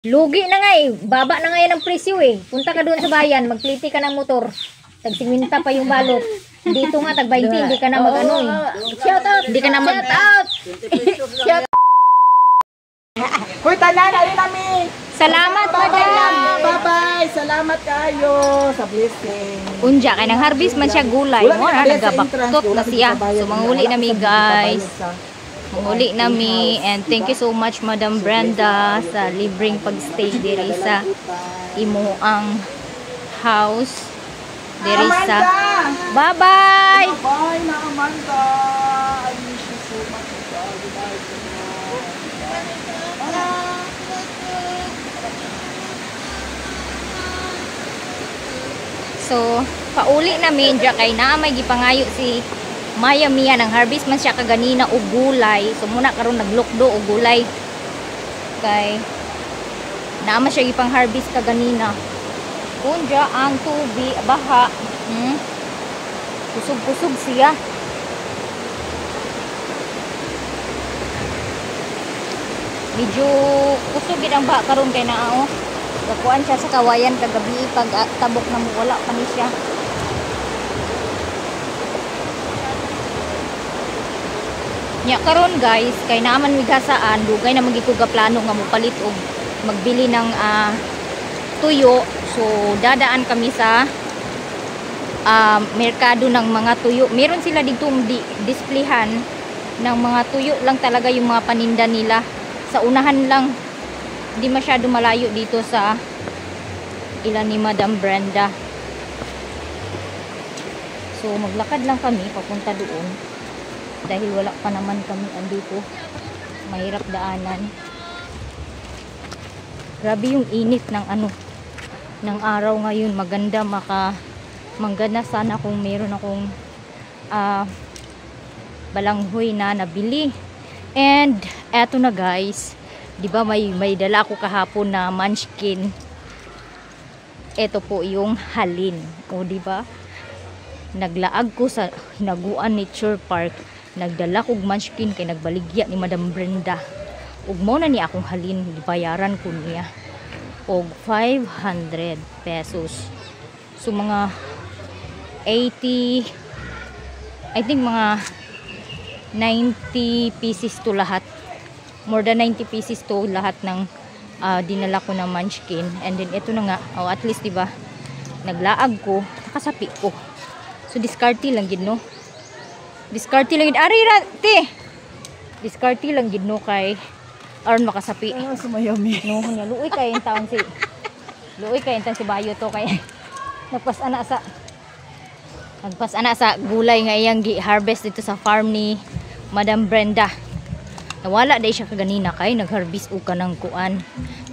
Lugi na nga eh. Baba na nga yan ang presyo eh. Punta ka doon sa bayan, magpliti ka ng motor. Tag-siminta pa yung balot. Dito nga, tag-20, hindi ka na mag-ano eh. Shout out! Hindi ka na mag... Shout out! Shout out! Hoy, tanan, alin namin! Salamat, madam! Bye-bye! Salamat kayo sa blessing. Unja, kaya nang harvest man siya gulay. Mo na, nagabaktot na siya. So, manguli nami guys. Manguli nami. And thank you so much, Madam Brenda, sa libreng pag-stay diri sa imuang house. Diri sa... Bye-bye! Bye na, Amanda! I miss you so much. So, pauli namin dyan kay na may gipangayo si Maya Mia ng harvest man siya kaganina o gulay. So, muna karon naglukdo o gulay. Kay naama siya gipang harvest kaganina. Kunja ang tubi, baha. Kusog-kusog siya. Medyo kusog gid ang baha karon kay naa oh. Kakuan siya sa kawayan kagabi pag tabok na mo wala pa ni siya. Nya karon guys, kay naman migasaan, dugay na magikuga plano nga mopalit og magbili ng tuyo. So dadaan kami sa merkado ng mga tuyo. Meron sila ditong displayhan ng mga tuyo lang talaga yung mga paninda nila. Sa unahan lang, hindi masyado malayo dito sa ilan ni Madam Brenda. So maglakad lang kami papunta doon dahil wala pa naman kami andito. Mahirap daanan. Grabe yung init ng ng araw ngayon. Maganda manggana sana kung meron akong balanghoy na nabili. And eto na guys, di ba may dala ako kahapon na munchkin. Ito po yung halin. O di ba? Naglaag ko sa Hinaguan Nature Park. Nagdala kog munchkin kay nagbaligya ni Madam Brenda. Ug mo na ni akong halin, bayaran ko niya og 500 pesos. So mga 80, I think mga 90 pieces to lahat. More than 90 pieces to lahat ng dinala ko na munchkin. And then ito na nga, at least diba, naglaag ko, nakasapi ko. So discarte lang gid no. Discarte lang gid ari rate. Discarte lang gid no kay aron makasapi. Sumayami. No, nya luoy kay en taon si. Luoy kay en taon si Bayo to kay nagpas-ana sa gulay nga iyang gi-harvest dito sa farm ni Madam Brenda. Nawala day siya kaganina kay nag-harvest og kanang kuan.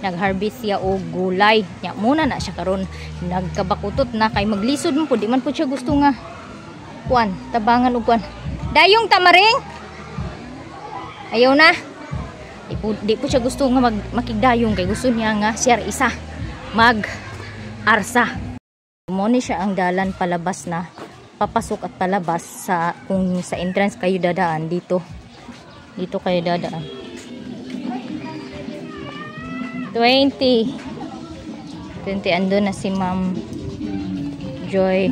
Nag-harvest siya og gulay. Nya muna na siya karon nagkabakutot na kay maglisod mo pud di man pud siya gusto nga kuan, tabangan og kuan. Dayong tamaring. Ayaw na. Di po siya gusto nga makigdayong kay gusto niya nga siya isa mag-arsa. Mo ni siya ang dalan palabas na papasok at palabas sa kung sa entrance kayo dadaan dito kayo dadaan 20 ando na si Ma'am Joy,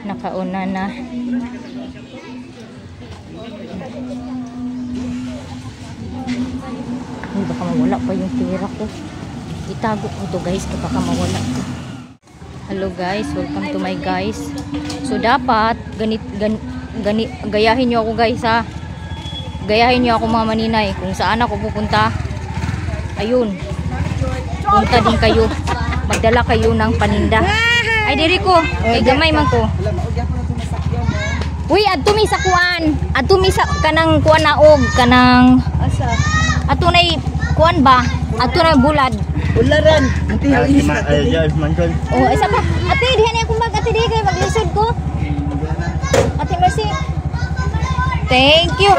nakauna na. Ay, baka mawala pa yung pera ko, itago ko to guys, baka mawala to. Hello guys, welcome to my guys. So dapat gayahin nyo ako guys ha. Gayahin nyo ako mga maninay kung saan ako pupunta. Ayun. Punta din kayo. Magdala kayo ng paninda. Ay diri ko, kay gamay man ko. Uy, adto mi sa kuan. Adto mi sa kanang kuan naog, kanang asa. Adto nay kuan ba? Adto na bulad. Ularan. Oh, isa pa. Ate, dihan ni akong bag. Ate, di kay maglisod ko. Ate, mercy. Thank you.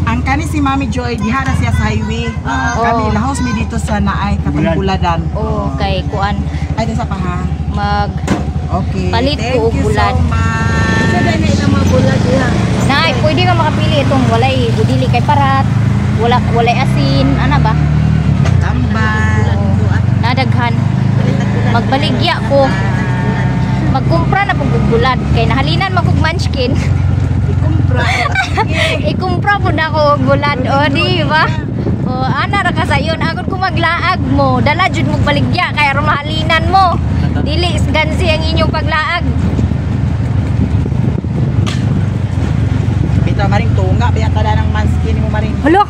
Ang kani si Mami Joy, diha na siya sa highway. Kami lahos mi dito sa Naay Katambuladan. Oh, kay kuan. Ay, sa pa ha. Okay. Palit ko og bulad. Thank you so much. Sa dali na mga bulad diha. Nay, pwede ka makapili itong walay budili kay parat. Walay asin, ana ba? Tambay. magbaligya ko. Magkumpra na pag bulad kay nahalinan man kog munchkin. Ikumpra po na ko bulad o di ba? O ana ra ka sayon agud ko maglaag mo. Dala jud mo baligya kay rumahalinan mo. Dili gansi ang inyong paglaag. Bita maring tunga biya kada ng manskin mo maring. Hala.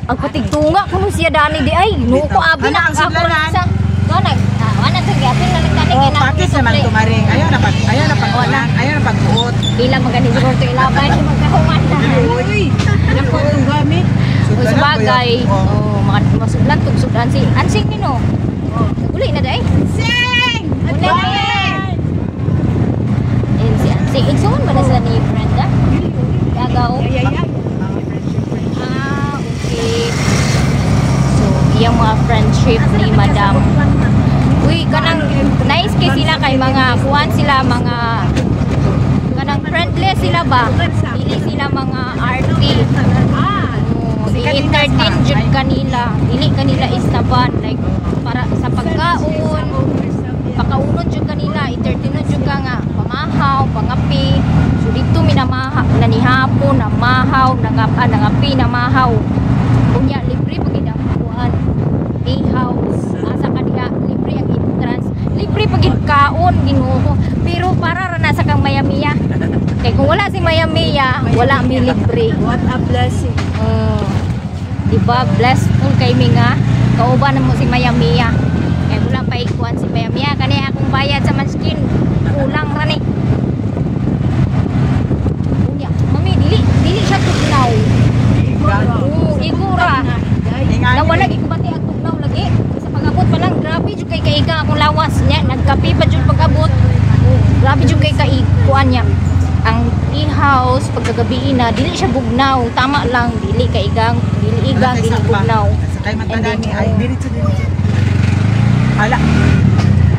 Ang patigtunga kuno siya dani di ay nuko abi na ang sudlanan. Wala sa gapin na nagtani Oh, pakis naman tumaring. Ayaw na pagbuot. Bilang magani siguro to ilabay magkahuman na. Uy. Nako ang gamit. Sabagay. Oh, masudlan tugsudlan si Ansing nino. Oh, uli na day. Ansing. Si Ansing. Igsoon ba na sila ni Brenda? Gagaw. Ah, okay. So, iyang mga friendship ni Madam. Uy, kanang nice kay sila kay mga kuan sila mga kanang friendly sila ba? Dili sila mga arty. I-entertain jud kanila. Dili kanila istaban like para sa pagkaon. Pakaunon jud kanila, entertain jud ka nga pamahaw, pangapi. So dito minamaha nanihapon, namahaw, nangapi, namahaw. Kunya libre pag kuan. House asa kaniya libre ang entrance libre pagid kaon Ginoo pero para ra na sa kang Maya-Mia kay kung wala si Maya-Mia wala mi libre. What a blessing. Diba blessful kay mi nga kauban mo si Maya-Mia kay wala pa ikuan si Maya-Mia kani akong bayad sa manskin kulang ra ni unya mami dili siya tugnaw igura na wala gikubati ang tugnaw lagi sa pag-abot pa lang grabe jud kay kaiga akong lawas nya nagkapi pa jud pag-abot grabe jud kay kuan niya ang tea house pagkagabi na dili siya bugnaw tama lang dili kaigang dili bugnaw Sakay matadani ay diretso. Ala.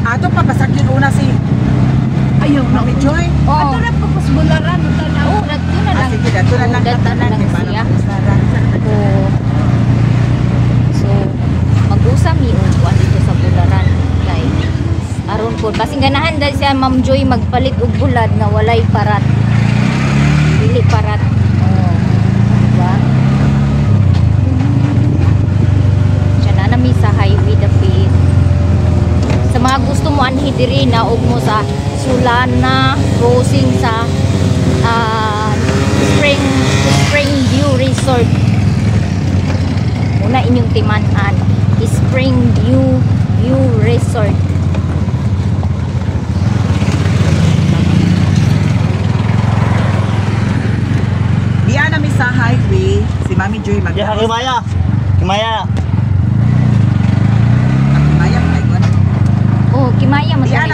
Ato papasakyan una si ayaw Mami Joy. Ato na papasbularan tanaw. Oh, dadto na lang. Sige, dadto na lang katanan ni para siya. masara. So, mag-usam ni uwan dito sa bularan kay aron po kasi ganahan dahil siya Ma'am Joy magpalit og bulad na walay parat. Dili parat. Oh. Diba? Diyan na nami sa highway dapit. Sa mga gusto mo anhi diri na og mo sa Sulana crossing sa Spring View Resort. Una inyong timan-an Spring View Resort. Diyan namin sa highway si Mami Joy Ya, Kimaya. Kimaya. Maya ay kuan. Oh, Kimaya Diyan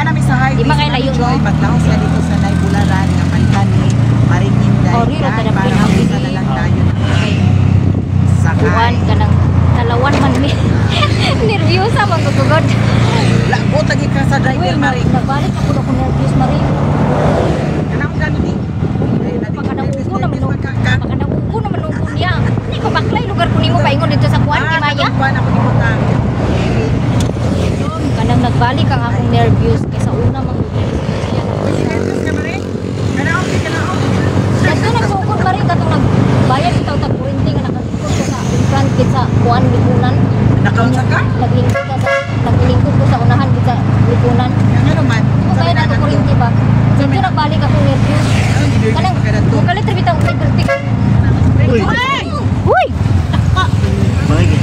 namin sa highway. Di ba kay layo Joy mo? maglaos siya dito sa Naybularan nga kani Maringinday. Oh, riro ka na para pinag- sa lang tayo. Kuan Sakay. ka ng talawan man mi. Nervyosa magtutugod. Labot lagi ka sa driver Mari. Nagbalik ako na kung nervyos Mari. Kanang gani di. Pagkanabuko naman nung niya. Hindi ko baklay lugar ko nimo paingon dito sa kuan Kimaya. Kuan ako ni Butang. Kanang nagbalik ang akong nervyos kaysa una mang Kasi nagsukod pa rin katong nagbayad itaw tag kurinti nga nakasikod ko sa front kit sa kuan likunan. Nakaunsa ka? Naglingkod ko sa unahan kit sa likunan. Yang ano man? Kung kaya na kurinti ba? Dito nagbalik ako nervyos. Kanang kalit tribita ko kurinti. Uy. Uy! Bakit?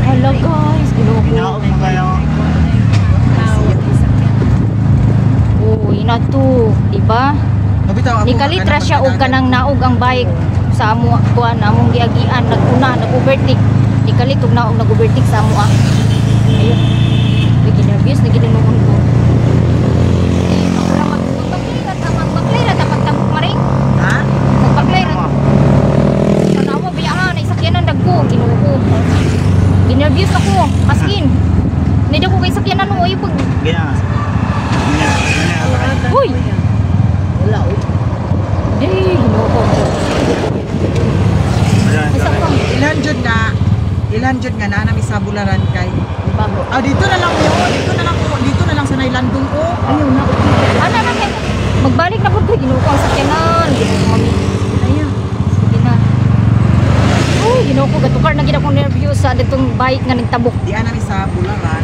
Hello guys, Inaog ginugo. mo kayo. Oh, ina to, di ba? Ni kalitra siya og kanang naog ang bike sa amo kuan among giagian naguna nag-overtake. Ni kalit og naog nag-overtake sa amo. Ayun. Bigi nervous na gid mo ko. Magbaklay ra ta pagtambok maring. Ha? Magbaklay ra. Tanawa biyahan ay sakyanan dagko Ginoo. Ginervous ako, askin. Nida ko kay sakyanan mo ay pag Gina. Uy! Wala oh. Di, Ginoo ko. Isa pa. Ilan jud na Ilan jud nga na sa bularan kay. Bago. Dito na lang yun. Dito na lang sa Nailandong ko. Ayun na. Ano na kay? Magbalik na pud kay Ginoo ko ang sakyanan. Ginoo ko mami. Ayun. Sige na. Uy, Ginoo ko gatukar na gid akong nervyos sa ditong bike nga nagtabok. Di ana mi sa bularan.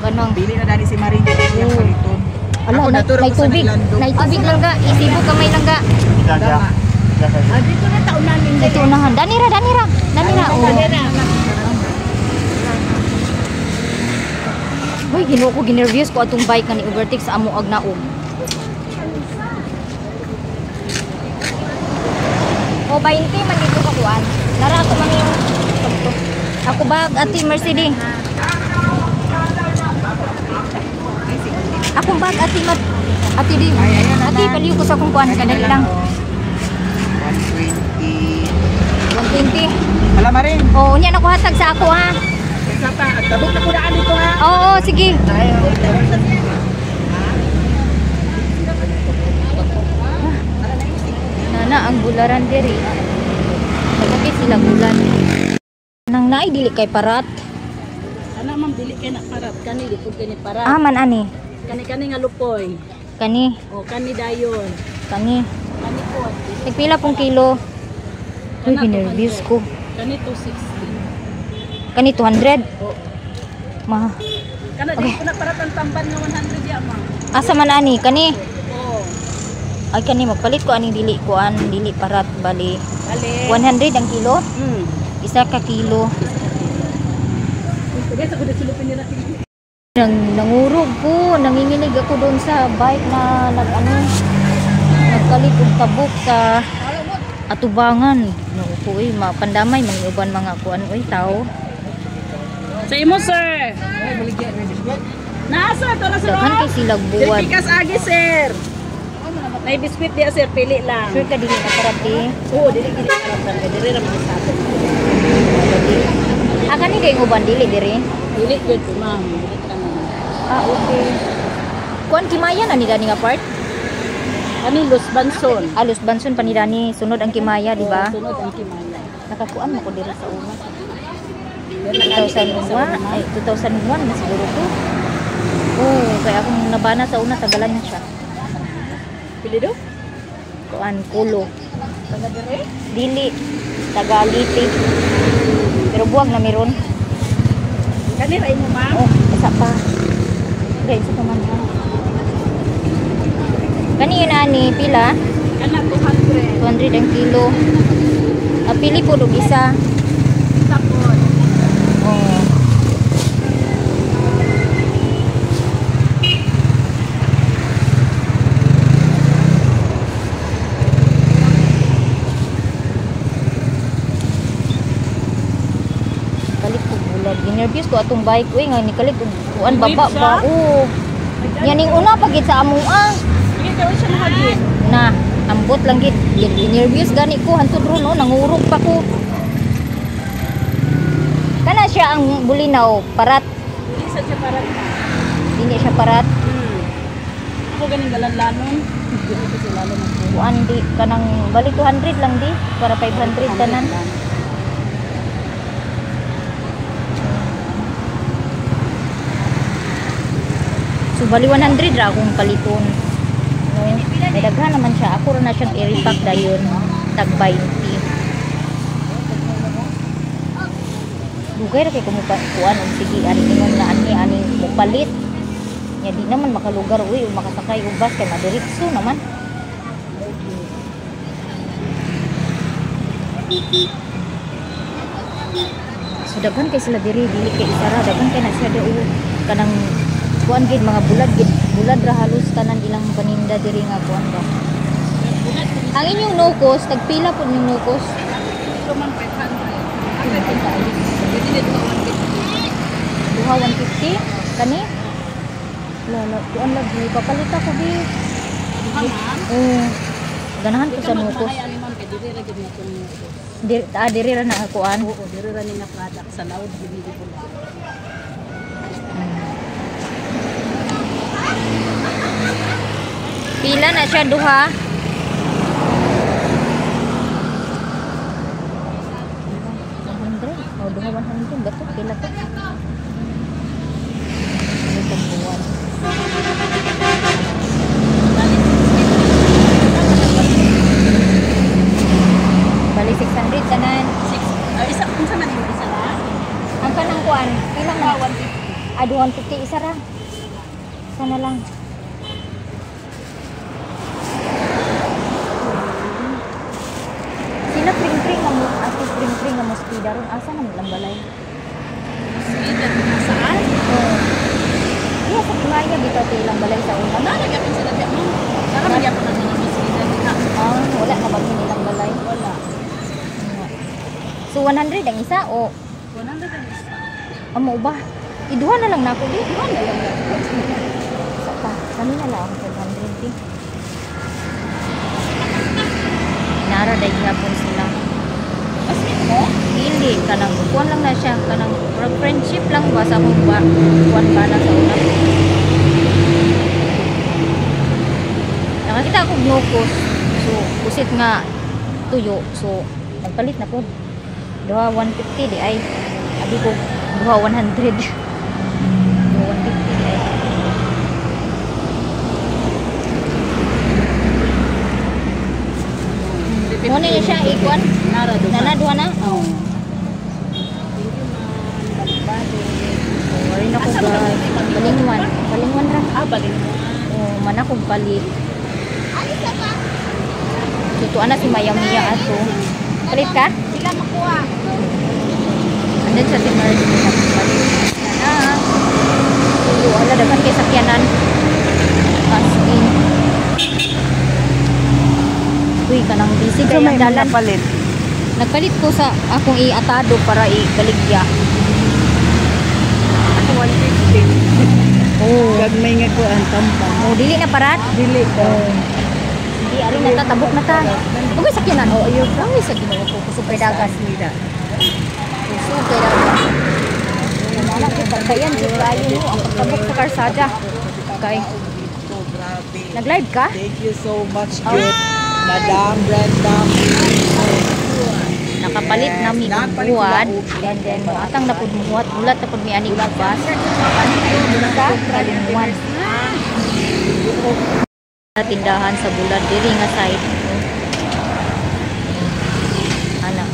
Ganong. Bili na dani si Maring yung paliton. Ala, naturo may ko sa tubig. Nailandong. May tubig lang ga. Isibo kamay lang ga. Gaga. Dito na taon namin. Dito unahan. Danira. Oh. Uy, Ginoo ko ginervyos ko atong bike nga ni overtake sa amo ag naog. O 20 man dito ka kuan. Lara ako man yung pagto. Ako bag ati Mercedes. Akong bag ati ati di. Ati paliw ko sa akong kuan kadali lang. 120. 120. Hala Maring. Oh, unya na ko hatag sa ako ha. Isa pa. Tabok na ko daan dito ha. Oo, sige. Nana ang bularan diri. Pagkakit sila bulan. Nang naay dili kay parat. Ana ma'am dili kay na parat kani dipud kani parat. Man ani. Kani nga lupoy. Kani, O kani dayon. kani. Kani po. Nagpila pong kilo. Uy, ginervyos ko. Kani 260. Kani 200. O Ma. kana di ko na parat ang tamban nga 100 ya ma'am. Asa man ani? Kani. O Ay kani magpalit ko aning dili kuan, dili parat bali. bali. 100 ang kilo. Hmm. Isa ka kilo. Sige sa kuno silupin nila tingin. Nangurog ko, nanginginig ako doon sa bike na nagkalit og tabok sa atubangan. No, uy, mapandamay mangyuban mga kuan oy tao. Sa imo sir. Nasa to na sir. Daghan kay sila buwad. Pikas agi sir. May biskwit dia sir pili lang. Sure ka dili na karati. Oo, dili gid parat ka dili ra man sa atin. Kani kay uban dili diri. Dili gid ma'am. Dili ka na. Okay. Kuan kimaya na ni dani nga part? Ani Los Banson. Alos banson pa ni dani sunod ang kimaya, di ba? Sunod ang Kimaya. Nakakuan mo ko diri sa una. 2001, ay 2001 na siguro to. Oh, kaya akong nabana sa una tagalan na siya. Pili do? Kuan kulo. Taga dire? Dili tagaliti. Pero buwag na meron. Kani ra imo ma'am? Oh, isa pa. Okay, isa pa man. Kani yun ani pila? Kana 200. 200 ang kilo. Pili po dog isa. Tapos Oh. Kalit ko bulag. Ginervyos ko atong bike. Uy, nga ni kalit ko. Kuan baba ba? Oo. Yan yung una pagit sa amua. sige daw siya mahagin. Na, ambot lang gid. Ginervyos gani ko hantud ron no, nangurog pa ko. Kana siya ang bulinaw, parat. Dili sa siya parat. Dili siya parat. Ako ganing galanlanon. Dili ko sila lanon ako. Kuan di kanang bali 200 lang di para 500 tanan. So bali 100 ra akong paliton. No, may daghan naman siya. Ako ra na siyang i-repack dayon tag 20. Dugay ra kay kumupa kuan og sige ani ingon na ani mupalit. Nya di naman makalugar uy o makasakay og bus kay madiretso naman. So daghan kay sila diri dili kay isara daghan kay na siya do kanang kuan gid mga bulad ra halos tanan ilang paninda diri nga kuan ba. Ang inyong no cost tagpila pud yung no cost? Ito man 500. Dili dito 150. Duha 150 kani? Lala, kuan lagi papalita ko bi. Oh. Ganahan ko sa no cost. Ay ani man kay dili ra gid na kun. Diri ra na kuan. Oo, dili ra ni nga product sa loud dili ko. Pila na siya duha? O duha 100 gato pila to. Ano tong buwan? Bali 600 tanan. Isa kung sa man yung isa lang. Ang kanang kuan, pila nga 150. 150 isa ra. Sana lang. Sila pring-pring ang ati pring-pring ang mosquito ron. Asa naman lang balay? Sweden, nasaan? Oh. Iya sa Kimaya bitaw ilang balay sa una. Ano, nagyapin sila diyan mo? Saka magyapin na sila ng Sweden. Wala na ba nilang balay? Wala. So 100 ang isa o 100 ang isa. amo ba? Iduha na lang nako di. Iwan na lang yan. Sa pa. Kami na lang 500 di. Nara dai gyapon sila. Asmin mo? Hindi kanang kuan lang na siya kanang friendship lang ba sa akong ba kuan ba na sa una. Nakakita ako gnocos. So kusit nga tuyo. So nagpalit na po. Duha 150 di ay. Abi ko duha 100. Duha 150 di ay. Mo na siya ikuan. Nara doon. Nana duha na. Oo. Wala na ko guys. Balingwan. Balingwan ra. Balin mo. Oh, mana kong palit. Tutuan na si Mayamiya ato. Palit ka? Sila makuha. Andun sa si Mercy. Palit. Nana. Tuyo. Wala dagan kay sakyanan. As in. Uy, kanang busy So may kaya dalan. napalit. Nagpalit ko sa akong iatado para igaligya. Ako 150. Oh. Gagmay nga ko ang tampang. Oh, dili na parat? Dili ko. Di ari na ta tabok na ta. Ugay sakyanan. Oh, ayo kami sa Ginoo ko kusog kay dagan. Kusog kay dagan. Wala ko pagkayan di kayo mo ang pagtabok sa karsada. Okay. So grabe. Nag-live ka? Thank you so much, good Madam Brenda. Nakapalit na mi buwan. And then atang na pud muhat bulat na pud mi ani bus. Sa kalinguan. Sa tindahan sa bulan diri nga side. Ana.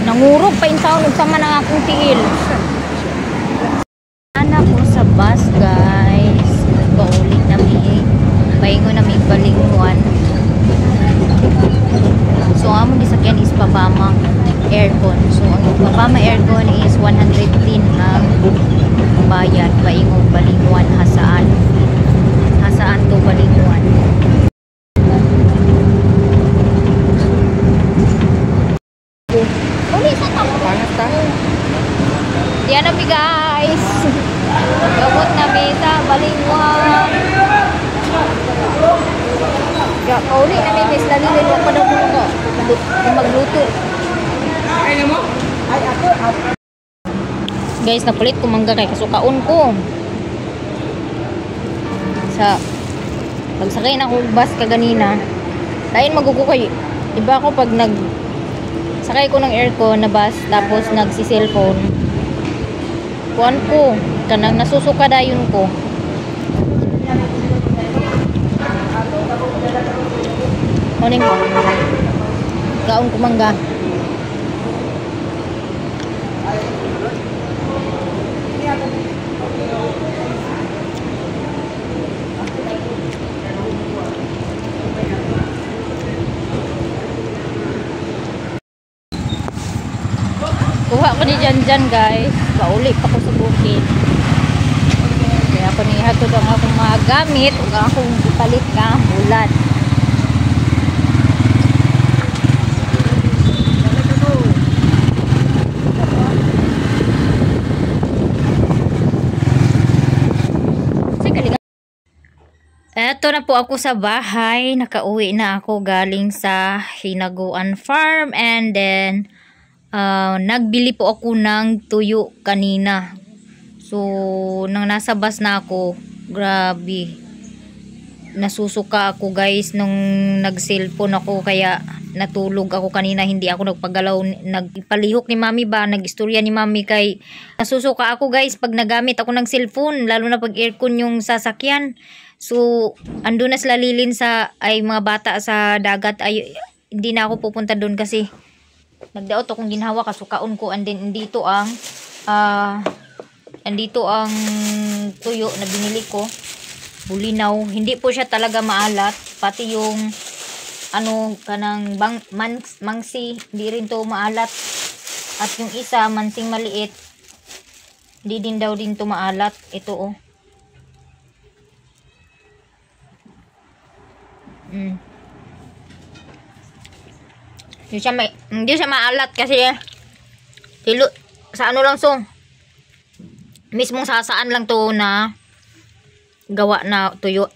Nangurog pa intaon ug sama nang akong tiil. Anak ko sa bus guys. Paulit na mi. Paingon na mi balingwan. So among gisakyan is Papama aircon. So ang Papama aircon is 110 ang bayad. Paingon balingwan hasaan. Hasaan to balingwan. Uli sa tamo. Panas ta. Yan na mi guys. Gamot na mi sa balingwan. Ya, kauli na mi miss lalilin mo pa daw ko. Magluto. Ay mo? Ay ako. Guys, napalit ko mangga kay kasukaon ko. Sa pagsakay na ko bus kaganina. Lain magugukay. Iba ako pag sakay ko ng aircon na bus tapos nagsi-cellphone. Kuan ko, kanang nasusuka dayon ko. Morning ko. Kaon ko mangga. Kuha ko ni Janjan guys. Pauli pa ko sa bukid. Kaya ako ni hatod ang akong mga gamit ug akong ipalit nga bulat. Eto na po ako sa bahay. Nakauwi na ako galing sa Hinaguan Farm and then nagbili po ako ng tuyo kanina. So nang nasa bus na ako, grabe. nasusuka ako guys nung nag-cellphone ako, kaya natulog ako kanina, hindi ako nagpagalaw. Nagpalihok ni mami ba, nagistorya ni mami, kay nasusuka ako guys pag nagamit ako ng cellphone, lalo na pag aircon yung sasakyan. So ando na sila Lilin sa ay mga bata sa dagat, ay hindi na ako pupunta doon kasi nagdaot akong ginhawa, kasukaon ko. And then andito ang tuyo na binili ko, bulinaw. Hindi po siya talaga maalat, pati yung kanang mangsi, hindi rin to maalat. At yung isa, mansing maliit, hindi din daw din to maalat. Ito oh. Hindi siya maalat kasi kilo sa ano lang, so mismong sasaan lang to na gawa na tuyo.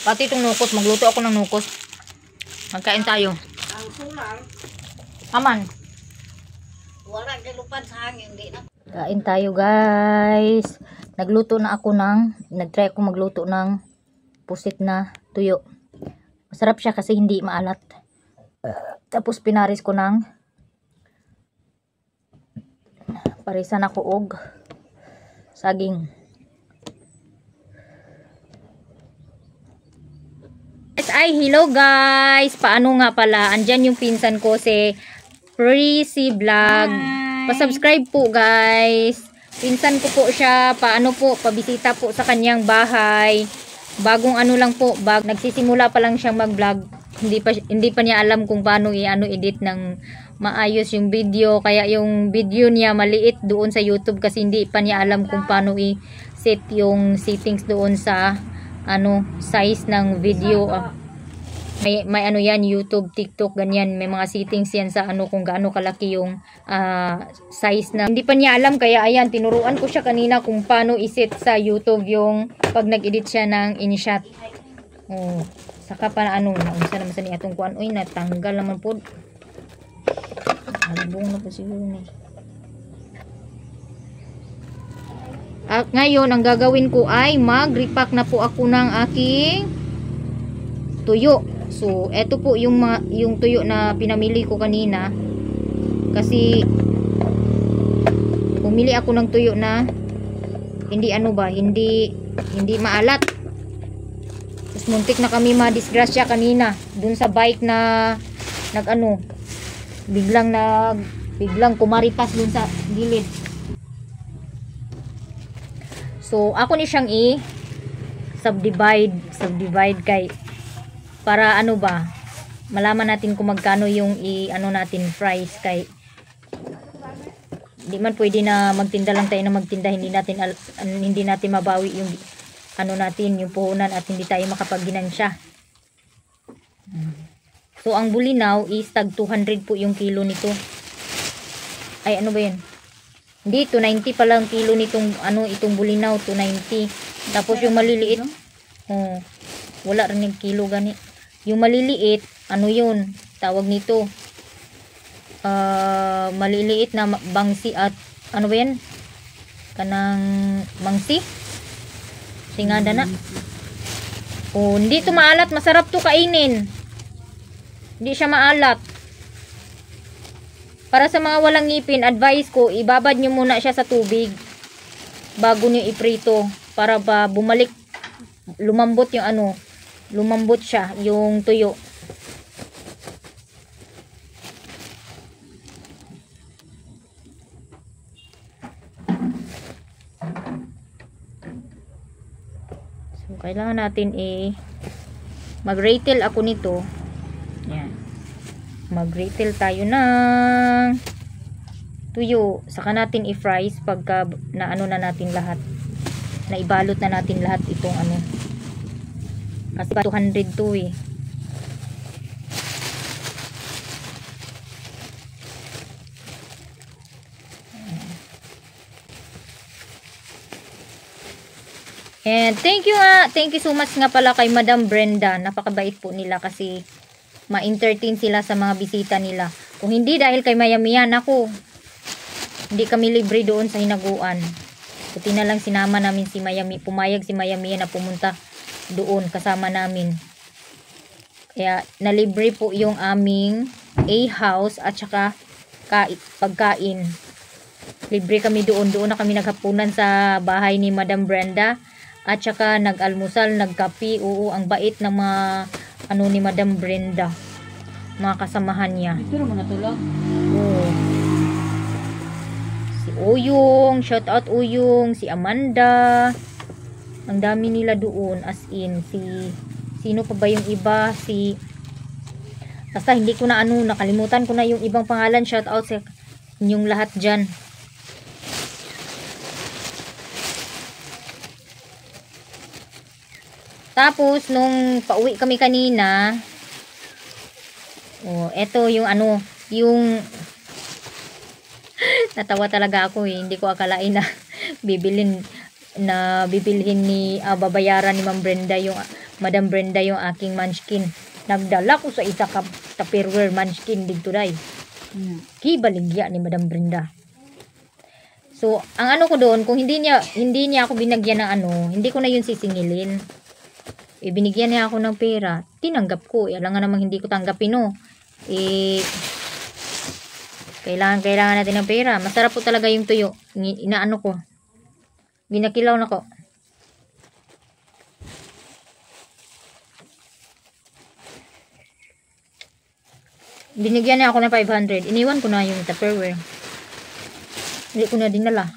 Pati itong nukos, magluto ako ng nukos. Magkain tayo. Ang sulang. Aman. Wala nilupad sa hangin, di na. Kain tayo guys. Nagluto na ako nagtry ako magluto ng pusit na tuyo. Masarap siya kasi hindi maalat. Tapos pinaris ko ng parisan ako og saging. Ay, hello guys! Paano nga pala? Andyan yung pinsan ko, si Prissy Vlog. Pa-subscribe po guys. Pinsan ko po siya. Paano po? Pabisita po sa kanyang bahay. Bagong lang po. Nagsisimula pa lang siyang mag-vlog. Hindi pa niya alam kung paano edit ng maayos yung video. Kaya yung video niya maliit doon sa YouTube kasi hindi pa niya alam kung paano i-set yung settings doon sa size ng video. May yan, YouTube, TikTok, ganyan. May mga settings yan sa kung gaano kalaki yung size na. Hindi pa niya alam, kaya ayan, tinuruan ko siya kanina kung paano iset sa YouTube yung pag nag-edit siya ng InShot. Oh, saka pa naunsa naman sa ni atong kuan. Uy, natanggal naman po. Albong na po siguro ni. At ngayon, ang gagawin ko ay mag-repack na po ako ng aking tuyo. So, eto po yung tuyo na pinamili ko kanina. Kasi pumili ako ng tuyo na hindi hindi maalat. Tapos muntik na kami madisgrasya kanina dun sa bike na biglang kumaripas dun sa gilid. So, ako ni siyang subdivide kay para malaman natin kung magkano yung natin price, kay hindi man pwede na magtinda lang tayo na magtinda, hindi natin mabawi yung natin, yung puhunan, at hindi tayo makapag-ginansya. So ang bulinaw is tag 200 po yung kilo nito. Ay, ano ba yun? Hindi, 290 pa lang kilo nitong itong bulinaw, 290. Tapos yung maliliit, wala rin yung kilo gani. Yung maliliit, yun, tawag nito, maliliit na bangsi at ano ba yan? Kanang mangsi? Tingada na. Oh, hindi to maalat, masarap to kainin. Hindi siya maalat. Para sa mga walang ngipin, advice ko, ibabad nyo muna siya sa tubig bago nyo iprito para ba bumalik, lumambot yung lumambot siya, yung tuyo. So, kailangan natin mag-retail ako nito. Yan. Mag-retail tayo ng tuyo. Saka natin i-fries pagka na natin lahat. Na ibalot na natin lahat itong kasi 200 to And thank you so much nga pala kay Madam Brenda. Napakabait po nila kasi ma-entertain sila sa mga bisita nila. Kung hindi dahil kay Mayamiyan, hindi kami libre doon sa hinaguan. Buti na lang sinama namin si Mayami. Pumayag si Mayami na pumunta doon kasama namin. Kaya nalibre po yung aming A-house at saka pagkain. Libre kami doon. Doon na kami naghapunan sa bahay ni Madam Brenda. At saka nag-almusal, nagkapi. Oo, ang bait ng mga ni Madam Brenda. Mga kasamahan niya. Pero mga tulog. Oo. Si Uyong, shout out Uyong, si Amanda. Ang dami nila doon, as in sino pa ba yung iba, basta hindi ko na nakalimutan ko na yung ibang pangalan. Shout out sa inyong lahat dyan. Tapos nung pauwi kami kanina, eto yung yung natawa talaga ako hindi ko akalain na bibilhin ni babayaran ni Madam Brenda yung aking munchkin. Nagdala ko sa isa ka Tupperware munchkin dito day. Kibaligya ni Madam Brenda. So, ang ko doon, kung hindi niya ako binagyan ng hindi ko na yun sisingilin. Binigyan niya ako ng pera, tinanggap ko. Alam nga namang hindi ko tanggapin kailangan natin ng pera. Masarap po talaga yung tuyo. Ko. Binakilaw na ko. Binigyan niya ako ng 500. Iniwan ko na yung Tupperware. Hindi ko na dinala.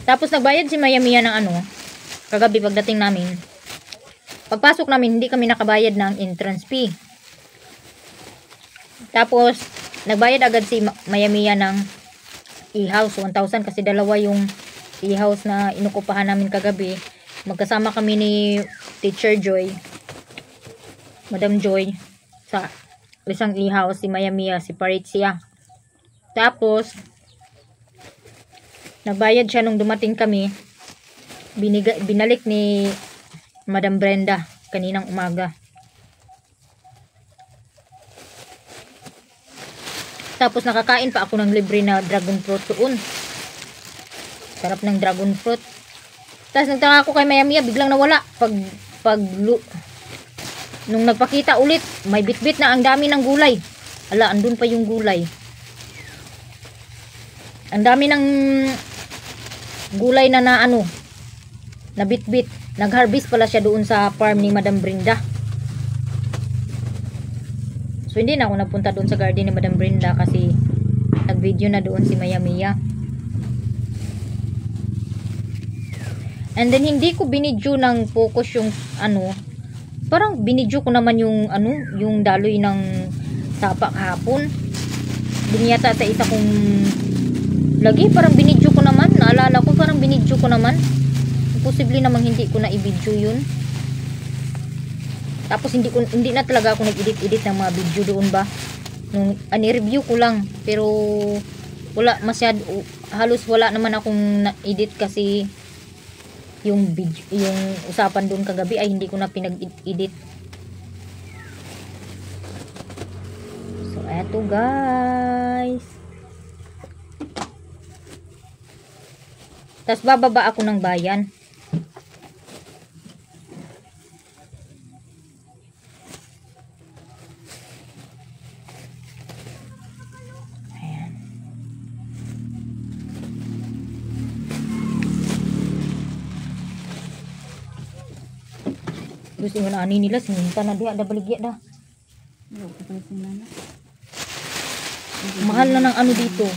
Tapos nagbayad si Mayami ng kagabi pagdating namin. Pagpasok namin, hindi kami nakabayad ng entrance fee. Tapos, nagbayad agad si Mayami ng e-house. 1,000 kasi dalawa yung e-house na inukupahan namin kagabi. Magkasama kami ni Teacher Joy, Madam Joy, sa isang e-house, si Mayami, si Parizia. Tapos, nagbayad siya nung dumating kami. Binalik ni Madam Brenda kaninang umaga. Tapos nakakain pa ako ng libre na dragon fruit doon. Sarap ng dragon fruit. Tapos nagtaka ako kay Mayami, biglang nawala. Nung nagpakita ulit, may bitbit na ang dami ng gulay. Ala, andun pa yung gulay. Ang dami ng gulay na na bitbit. Nag-harvest pala siya doon sa farm ni Madam Brenda. So hindi na ako napunta doon sa garden ni Madam Brenda kasi nag-video na doon si Mayami. And then hindi ko binidyo ng focus yung parang binidyo ko naman yung yung daloy ng tapak hapon. Binyata sa isa kong lagi, parang binidyo ko naman. Naalala ko parang binidyo ko naman. Posible namang hindi ko na i-video yun. Tapos hindi na talaga ako nag-edit ng mga video doon ba. Nung ani-review ko lang, pero wala masyado, halos wala naman akong na-edit kasi yung video, yung usapan doon kagabi ay hindi ko na pinag-edit. So eto guys. Tapos bababa ako ng bayan. Gusto mo na ani nila sininta na diha da baligya da. Mahal na ng dito.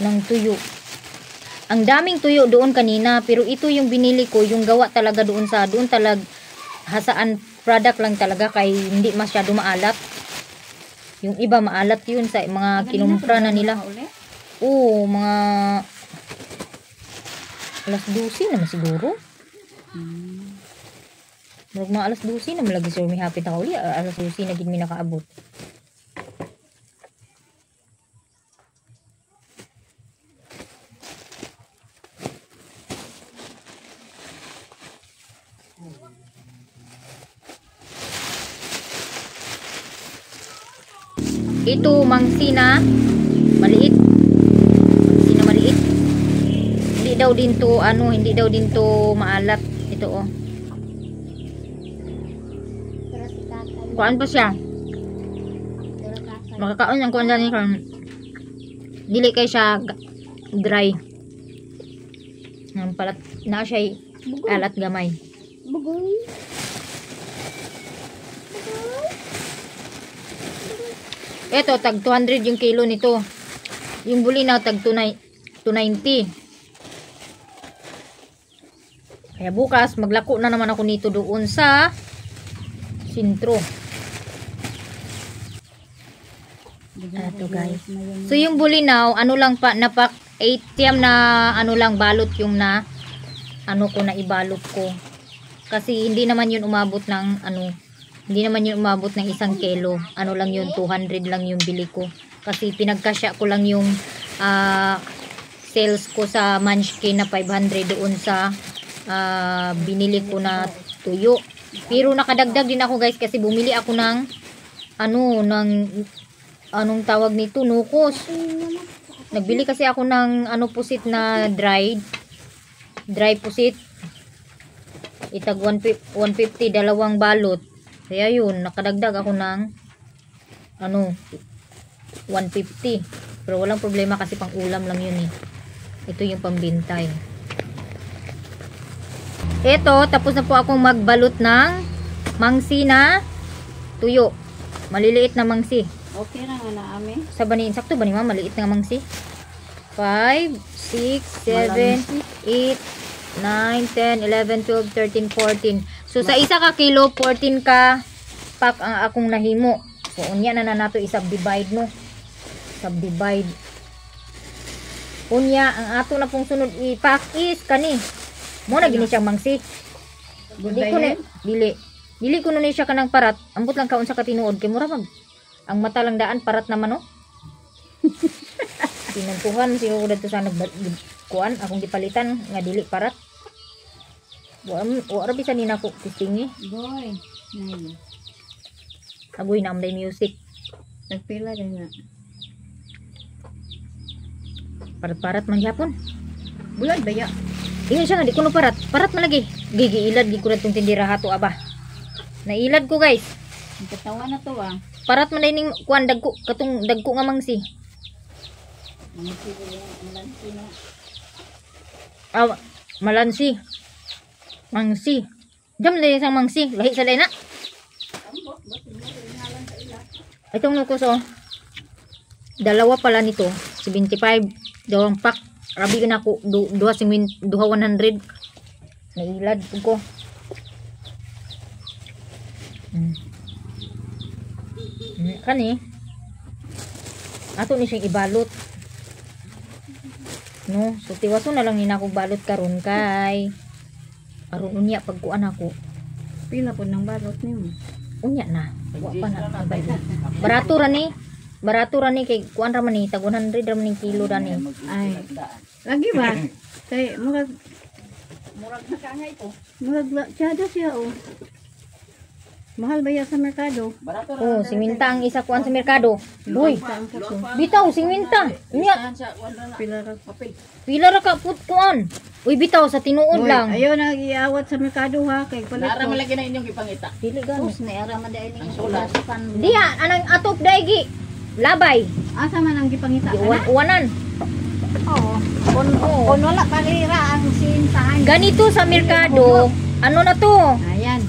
Ng tuyo. Ang daming tuyo doon kanina, pero ito yung binili ko, yung gawa talaga doon talag hasaan product lang talaga kay hindi masyado maalat. Yung iba maalat yun sa mga kinumpra na nila. Oo, mga alas 12 naman siguro. Mga alas 12 naman lagi sir, may hapit ako uli. Alas 12 na gid mi nakaabot. Ito, mangsina. Maliit. Mangsi na maliit. Hindi daw din to, hindi daw din to maalat. Ito oh. Kuan pa siya. Makakaon ang kuan lang ni kan. Dili kay siya dry. Ang palat na siya alat gamay. Bugoy. Ito tag 200 yung kilo nito. Yung bulinaw tag 290. Kaya bukas maglako na naman ako nito doon sa sentro. Ito guys. So yung bulinaw, ano lang pa, napak 8 na ano lang balot yung na ano ko na ibalot ko. Kasi hindi naman yun umabot ng hindi naman yun umabot ng 1 kilo. Ano lang yun, 200 lang yung bili ko. Kasi pinagkasya ko lang yung sales ko sa Munchkin na 500 doon sa binili ko na tuyo. Pero nakadagdag din ako guys kasi bumili ako ng anong tawag nito, nukos. Nagbili kasi ako ng pusit na dry pusit. Itag 150 dalawang balot. Kaya yun, nakadagdag ako ng 150. Pero walang problema kasi pang ulam lang yun eh. Ito yung pambintay. Ito, tapos na po akong magbalot ng mangsi na tuyo. Maliliit na mangsi. Okay na nga na ami. Sa banin, sakto ba ni ma'am? Maliit na mangsi. 5, 6, 7, 8, 9, 10, 11, 12, 13, 14. So, sa isa ka kilo, 14 ka pack ang akong nahimo. So, unya na nato i-subdivide, no? Subdivide. Unya, ang ato na pong sunod i-pack is kani. Mo na gini siyang mangsi. Dili ko na, dili ko na ni siya kanang parat. Ambot lang kaon sa katinuod. Kay mura mag, ang mata lang daan, parat naman, no? Pinantuhan, siguro dito sa nagkuan, akong gipalitan, nga dili parat. Wala bisa nina ko tistingi. Boy. Nay. Agoy na amday music. Nagpila din nga. Parat-parat man yapon. Bulan baya. Ingon siya nga di ko no parat. Parat man lagi. Gigiilad di ko na itong tindira hato aba. Nailad ko guys. Ang katawa na to ah. Parat man ning kuan dagko katong dagko nga mangsi. Malansi. Mangsi. Jam din isang mangsi. Lahi sa na. Itong nukos oh. Dalawa pala nito. 75. Dalawang pack. Rabi na ako. Duha 100. Nailad ko. Kani. Ato ni siyang ibalot. No, so tiwaso na lang nina ko balot karon kay. Aron unya pagkuan ako. Pila po ng balot nimo. Unya na. Wa pa na kabayo. Barato ra ni kay kuan ra man ni tag 100 ra man ni kilo ra ni. Ay. Lagi ba? Kay murag na kangay ko. Murag tsada siya oh. Mahal ba yan sa merkado? Oh, 50 ang isa kuan sa merkado. Boy. Bitaw 50. Unya. Pila ra ka put kuan. Uy bitaw sa tinuod lang. Ayaw na iawat sa merkado ha kay palit. Nara malagi na inyong ipangita. Dili gani. Na ara man dai ning sulat. Diya anang atop daigi. Labay. Asa man ang gipangita Uwanan. Oo. Kun wala palira ang sintahan. Ganito sa merkado. Ano na to? Ayan.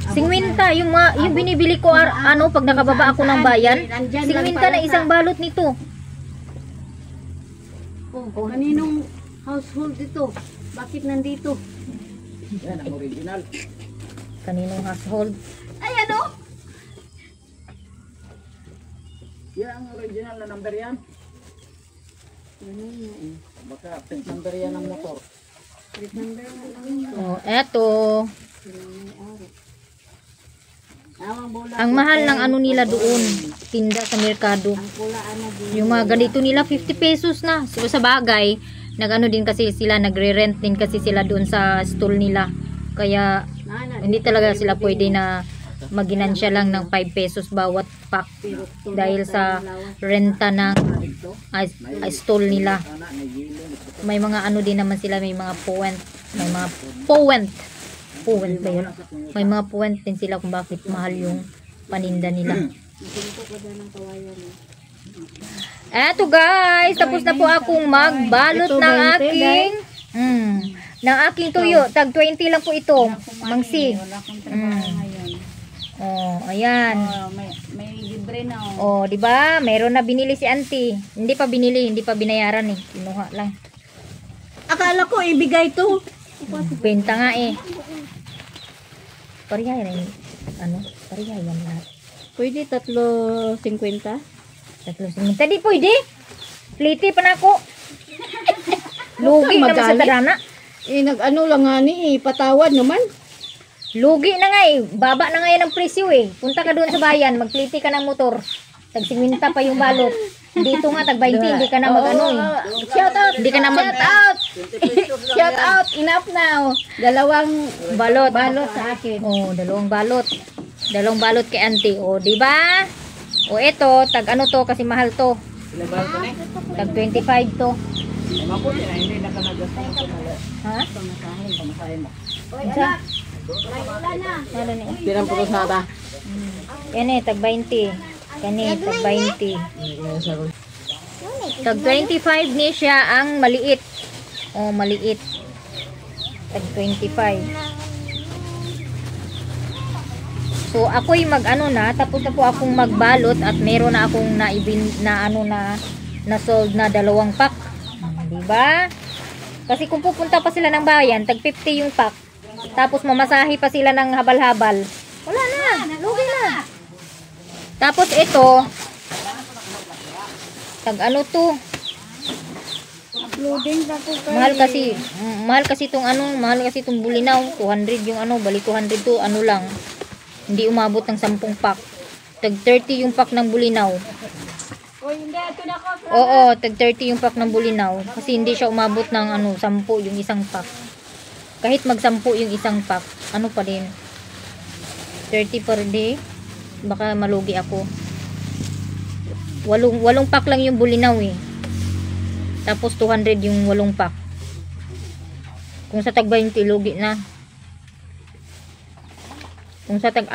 50 yung binibili ko pag nakababa ako ng bayan. 50 na isang balot nito. Oh, kaninong household ito? Bakit nandito? Yan ang original. Kaninong household? Ay ano? Yan ang original na number yan. Baka plate number yan ng motor. Oh, eto. Ang mahal ng ano nila doon, tinda sa merkado. Yung mga ganito nila 50 pesos na. So, sa bagay, nagano din kasi sila, nagre-rent din kasi sila doon sa stall nila. Kaya hindi talaga sila pwede na maginansya lang ng 5 pesos bawat pack dahil sa renta ng stall nila. May mga ano din naman sila, may mga point, ba yun? May mga point din sila kung bakit mahal yung paninda nila. Eto guys, tapos na po akong magbalot ng aking tuyo. Tag 20 lang po ito, Mangsi. Oh, ayan. May libre na. Oh, di ba? Meron na binili si auntie. Hindi pa binayaran eh. Kinuha lang. Akala ko ibigay to. Benta nga eh. Parihay na yun. Parihay yan lahat. Pwede 3.50? 3.50. Di pwede. Pliti pa na ako. Lugi naman sa darana. Nag-ano lang nga ni, patawad naman. Lugi na nga eh. Baba na nga yan ang presyo eh. Punta ka doon sa bayan, magpliti ka ng motor. Tag 50 pa yung balot. Dito nga tag 20, hindi ka na mag-ano eh. Shout out! Hindi ka na Shout out! Shout out! Enough now. Dalawang balot sa akin. Oh, dalawang balot. Dalawang balot kay auntie. Oh, di ba? O ito, tag ano to kasi mahal to. Tag 25 to. Mabuti na hindi na ka nagastos sa mali. Ha? Pamasahe mo. Isa? Ano na eh? Pirang putos na ta. Yan eh, tag 20. Kani, tag 20. Tag 25 ni siya ang maliit. Oh, maliit. Tag 25. So, ako'y mag-ano na, tapos na po akong magbalot at meron na akong na-sold na 2 pack. Diba? Kasi kung pupunta pa sila ng bayan, tag 50 yung pack. Tapos mamasahe pa sila ng habal-habal. Wala na, lugi na. Tapos ito, tag ano to? Uploading na po kayo. Mahal kasi itong bulinaw. 200 yung bali 200 to, lang. Hindi umabot ng 10 pack. Tag 30 yung pack ng bulinaw. Oo, tag 30 yung pack ng bulinaw. Kasi hindi siya umabot ng 10 yung isang pack. Kahit mag 10 yung isang pack, ano pa din? 30 per day. Baka malugi ako. 8 pack lang yung bulinaw eh. Tapos 200 yung 8 pack. Kung sa tag 20, lugi na. Kung sa tag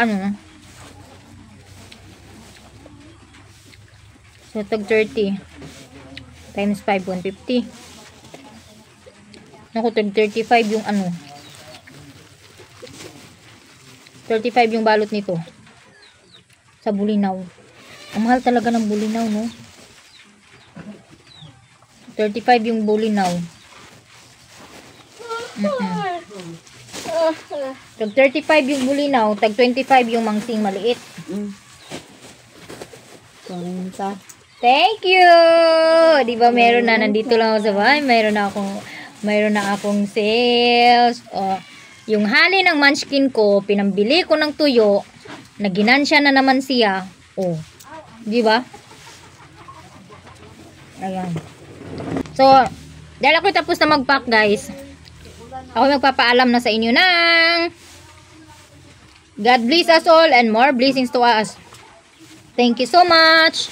so tag 30 times 5, 150. Naku, tag 35 yung 35 yung balot nito sa bulinaw. Ang mahal talaga ng bulinaw, no? 35 yung bulinaw. Tag 35 yung bulinaw, tag 25 yung mangsing maliit. Thank you! Di ba meron na, nandito lang ako sa bahay, meron na akong sales. Oh, yung hali ng munchkin ko, pinambili ko ng tuyo, naginansya na naman siya. Oh, di ba? Ayan. So, dahil ako tapos na mag-pack, guys, ako magpapaalam na sa inyo ng God bless us all and more blessings to us. Thank you so much.